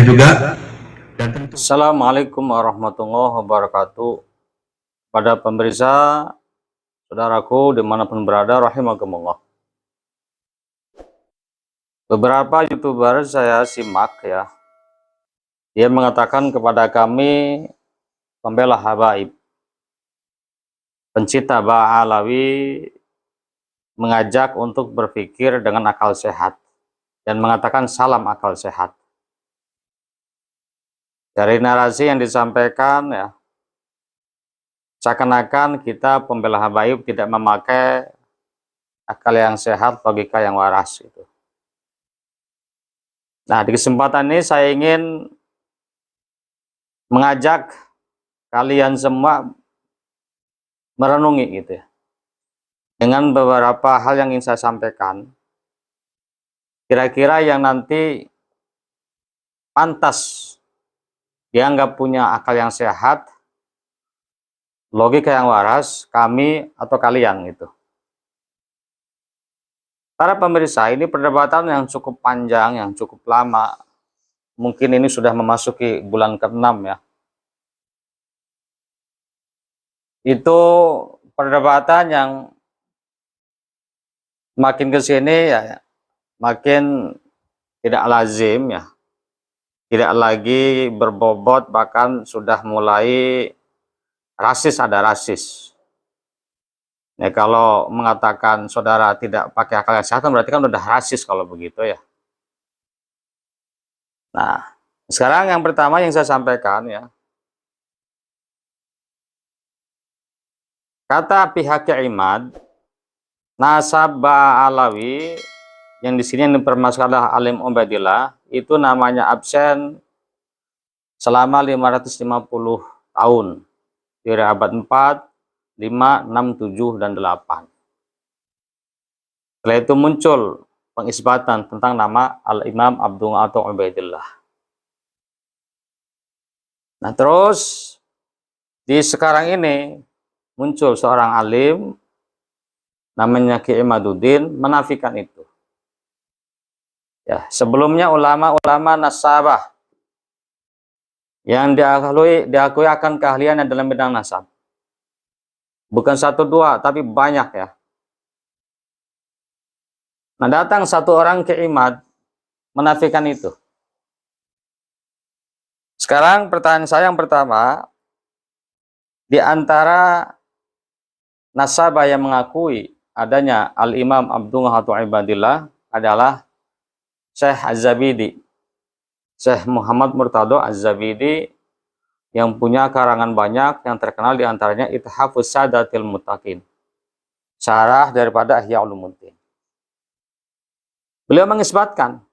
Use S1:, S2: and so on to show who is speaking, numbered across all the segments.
S1: juga.
S2: Assalamualaikum warahmatullahi wabarakatuh. Pada pemirsa, saudaraku dimanapun berada, rahimakumullah. Beberapa YouTuber saya simak ya, dia mengatakan kepada kami, pembela habaib, pencinta Ba'alawi, mengajak untuk berpikir dengan akal sehat dan mengatakan salam akal sehat. Dari narasi yang disampaikan ya, seakan-akan kita pembela habaib tidak memakai akal yang sehat, logika yang waras itu. Nah, di kesempatan ini saya ingin mengajak kalian semua merenungi gitu ya, dengan beberapa hal yang ingin saya sampaikan. Kira-kira yang nanti pantas dianggap punya akal yang sehat, logika yang waras, kami atau kalian gitu. Para pemirsa, ini perdebatan yang cukup panjang, yang cukup lama. Mungkin ini sudah memasuki bulan ke-6 ya. Itu perdebatan yang makin ke sini ya makin tidak lazim ya. Tidak lagi berbobot, bahkan sudah mulai rasis, ada rasis. Ya, kalau mengatakan saudara tidak pakai akal sehat berarti kan udah rasis kalau begitu ya. Nah, sekarang yang pertama yang saya sampaikan ya, kata pihak Imad, nasab Ba'alawi yang di sini yang dipermasalahkan Alim Ubaidillah itu namanya absen selama 550 tahun dari abad 4, 5, 6, 7, dan 8. Setelah itu muncul pengisbatan tentang nama Al-Imam Abdul atau Ubaidillah. Nah, terus di sekarang ini muncul seorang alim namanya Ki Imaduddin menafikan itu. Ya, sebelumnya ulama-ulama nasabah yang diakui akan keahliannya dalam bidang nasab. Bukan satu dua, tapi banyak ya. Nah, datang satu orang Ki Imad menafikan itu. Sekarang pertanyaan saya yang pertama, di antara nasabah yang mengakui adanya Al-Imam Abdul Ibadillah adalah Syekh Az-Zabidi, Syekh Muhammad Murtado Az-Zabidi, yang punya karangan banyak yang terkenal diantaranya Ithafus Sadatil Muttaqin, syarah daripada Ihya Ulumuddin. Beliau mengisbatkan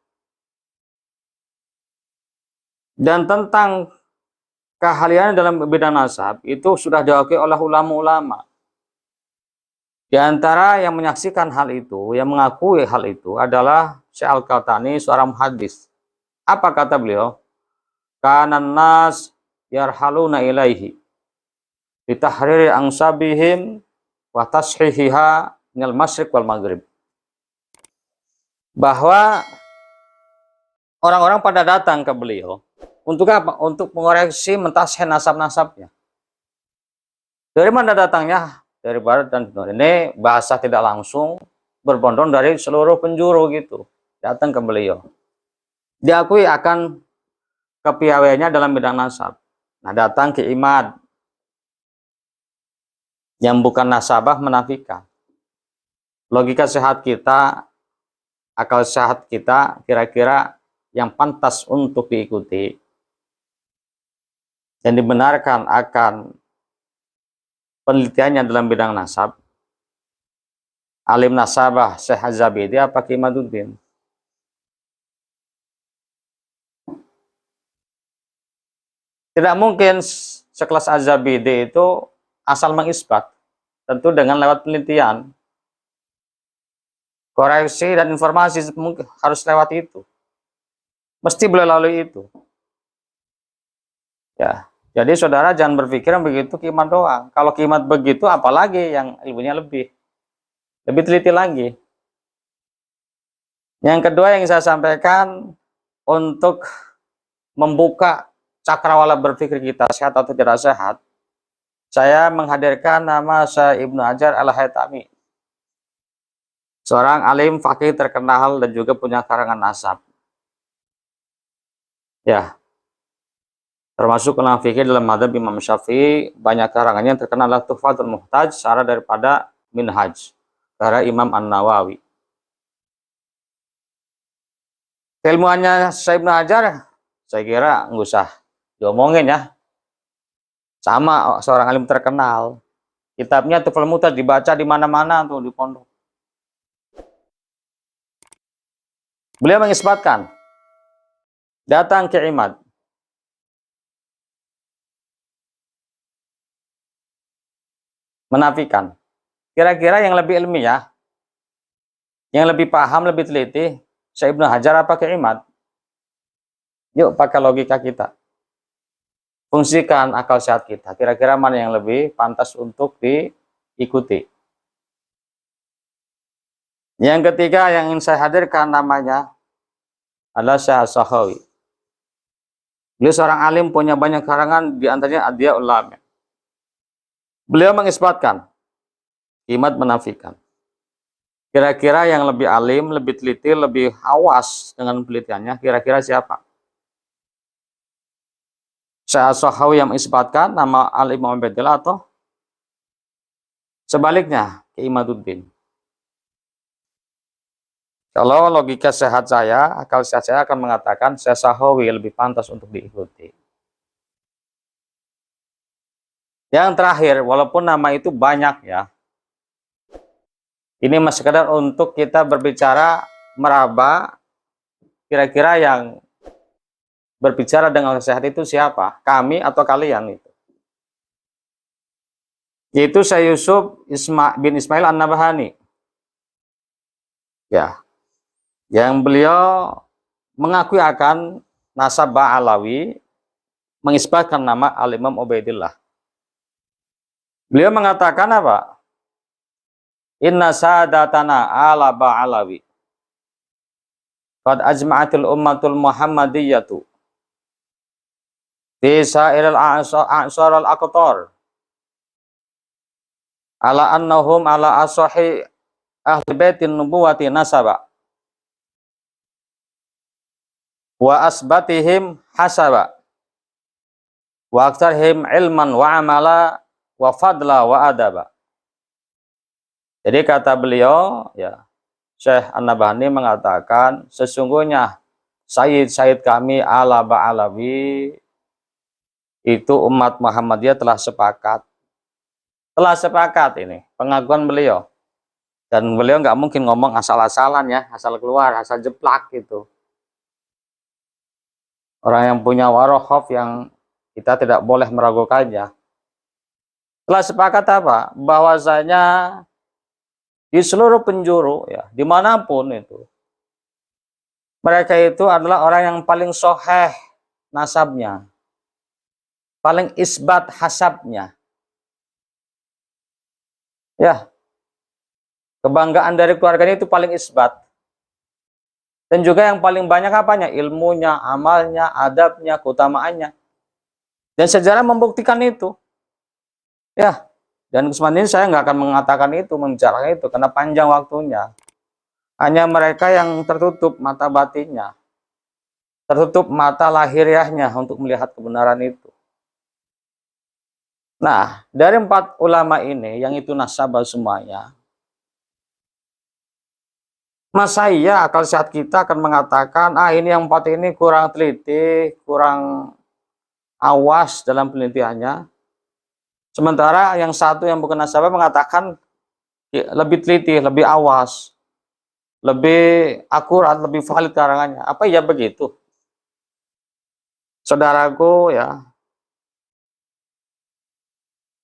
S2: dan tentang keahlian dalam bidang nasab itu sudah diakui oleh ulama-ulama. Di antara yang menyaksikan hal itu, yang mengakui hal itu adalah Syekh Al-Qahtani, seorang muhaddis. Apa kata beliau? Kanan nas yarhaluna ilaihi bitahriri angsabihim wa tashihiha minal masyriq wal maghrib. Bahwa orang-orang pada datang ke beliau untuk apa? Untuk mengoreksi mentashih nasab-nasabnya. Dari mana datangnya? Dari barat dan timur. Ini bahasa tidak langsung berbondong dari seluruh penjuru gitu. Datang ke beliau. Diakui akan kepiawaiannya dalam bidang nasab. Nah, datang ke Imad yang bukan nasabah menafikan. Logika sehat kita, akal sehat kita kira-kira yang pantas untuk diikuti dan dibenarkan akan penelitiannya dalam bidang nasab, alim nasabah Syekh Az-Zabidi apa Ki Imaduddin? Tidak mungkin sekelas Az-Zabidi itu asal mengisbat, tentu dengan lewat penelitian, koreksi dan informasi mungkin harus lewat itu, mesti boleh lalui itu. Ya, jadi saudara jangan berpikir begitu Kimat doang. Kalau Kimat begitu, apalagi yang ilmunya lebih teliti lagi. Yang kedua yang saya sampaikan untuk membuka cakrawala berpikir kita sehat atau tidak sehat, saya menghadirkan nama Syekh Ibnu Hajar Al-Haytami, seorang alim fakih terkenal dan juga punya karangan nasab. Ya, termasuk ulama fikih dalam madzhab Imam Syafi'i, banyak karangannya yang terkenal adalah Tuhfatul Muhtaj, syarah daripada Minhaj, karya Imam An-Nawawi. Keilmuannya Syekh Ibnu Hajar, saya kira nggak usah diomongin ya. Sama seorang alim terkenal. Kitabnya Tuhfatul Muhtaj dibaca di mana-mana tuh di pondok. Beliau mengisbatkan, datang ke Imad, menafikan. Kira-kira yang lebih ilmiah, yang lebih paham, lebih teliti, Syekh Ibnu Hajar apa ke Imad? Yuk pakai logika kita. Fungsikan akal sehat kita. Kira-kira mana yang lebih pantas untuk diikuti. Yang ketiga yang ingin saya hadirkan namanya adalah Syekh As-Sakhawi. Beliau seorang alim, punya banyak karangan, di antaranya Adyaul Lami. Beliau mengisbatkan, Imad menafikan. Kira-kira yang lebih alim, lebih teliti, lebih awas dengan penelitiannya, kira-kira siapa? Syekh As-Sakhawi yang mengisbatkan nama Al-Imam Ubaidillah atau sebaliknya ke Imaduddin? Kalau logika sehat saya, akal sehat saya akan mengatakan Syekh As-Sakhawi lebih pantas untuk diikuti. Yang terakhir, walaupun nama itu banyak ya, ini masih sekedar untuk kita berbicara, meraba, kira-kira yang berbicara dengan sehat itu siapa? Kami atau kalian itu? Yaitu Syekh Yusuf bin Ismail An-Nabhani. Ya, yang beliau mengakui akan nasab Ba'alawi, mengisbatkan nama Al-Imam Ubaidillah. Beliau mengatakan apa? Inna sadatana ala Ba'alawi qad ajma'atil ummatul Muhammadiyatu fi sa'iril a'sar al-aqtar ala annahum ala asahi ahli baitin nubuwati nasaba wa asbatihim hasaba wa aktsarhim ilman wa amala wa fadla wa adaba. Jadi kata beliau ya, Syekh An-Nabhani mengatakan sesungguhnya Sayyid kami ala Ba'alawi itu umat Muhammadiyah telah sepakat ini pengakuan beliau, dan beliau nggak mungkin ngomong asal-asalan ya, asal keluar, asal jeplak gitu. Orang yang punya warohof yang kita tidak boleh meragukannya. Telah sepakat apa? Bahwasanya di seluruh penjuru ya, dimanapun itu, mereka itu adalah orang yang paling soheh nasabnya, paling isbat hasabnya. Ya, kebanggaan dari keluarganya itu paling isbat. Dan juga yang paling banyak apanya? Ilmunya, amalnya, adabnya, keutamaannya. Dan sejarah membuktikan itu. Ya, dan kesempatan ini saya nggak akan mengatakan itu, membicarakan itu, karena panjang waktunya. Hanya mereka yang tertutup mata batinnya, tertutup mata lahiriahnya untuk melihat kebenaran itu. Nah, dari 4 ulama ini, yang itu nasabah semuanya, masa iya akal sehat kita akan mengatakan, ini yang 4 ini kurang teliti, kurang awas dalam penelitiannya. Sementara yang satu yang bukan nasabah mengatakan lebih teliti, lebih awas, lebih akurat, lebih valid karangannya. Apa ya begitu? Saudaraku ya,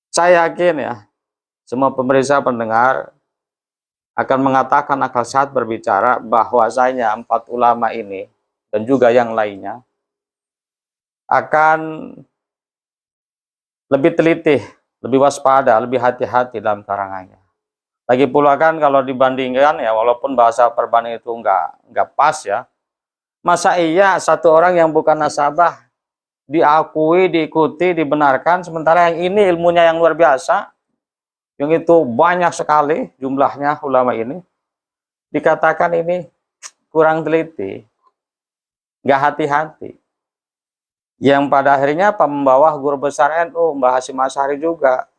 S2: saya yakin ya, semua pemirsa pendengar akan mengatakan akal sehat berbicara bahwasanya 4 ulama ini dan juga yang lainnya akan lebih teliti, lebih waspada, lebih hati-hati dalam karangannya. Lagi pula kan kalau dibandingkan ya, walaupun bahasa perbandingan itu enggak pas ya, Masa iya satu orang yang bukan nasabah diakui, diikuti, dibenarkan, sementara yang ini ilmunya yang luar biasa, yang itu banyak sekali jumlahnya ulama ini, dikatakan ini kurang teliti, nggak hati-hati. Yang pada akhirnya pembawa guru besar NU, Mbah Hasyim Asy'ari juga.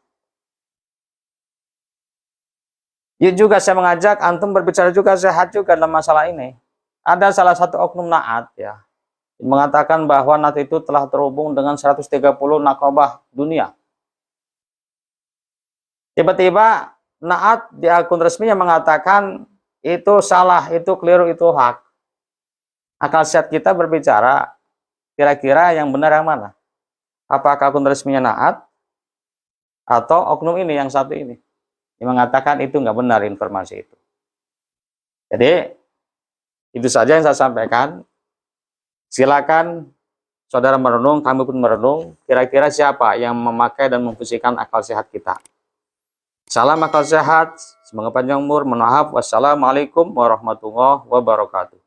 S2: Ya juga saya mengajak antum berbicara juga sehat juga dalam masalah ini. Ada salah satu oknum Naat ya, mengatakan bahwa Naat itu telah terhubung dengan 130 nakobah dunia. Tiba-tiba Naat di akun resminya mengatakan itu salah, itu keliru, itu hak. Akal sehat kita berbicara, kira-kira yang benar yang mana? Apakah akun resminya Naat atau oknum ini yang satu ini yang mengatakan itu nggak benar informasi itu? Jadi itu saja yang saya sampaikan. Silakan saudara merenung, kami pun merenung, kira-kira siapa yang memakai dan memfungsikan akal sehat kita. Salam akal sehat, semoga panjang umur, mohon maaf. Wassalamualaikum warahmatullahi wabarakatuh.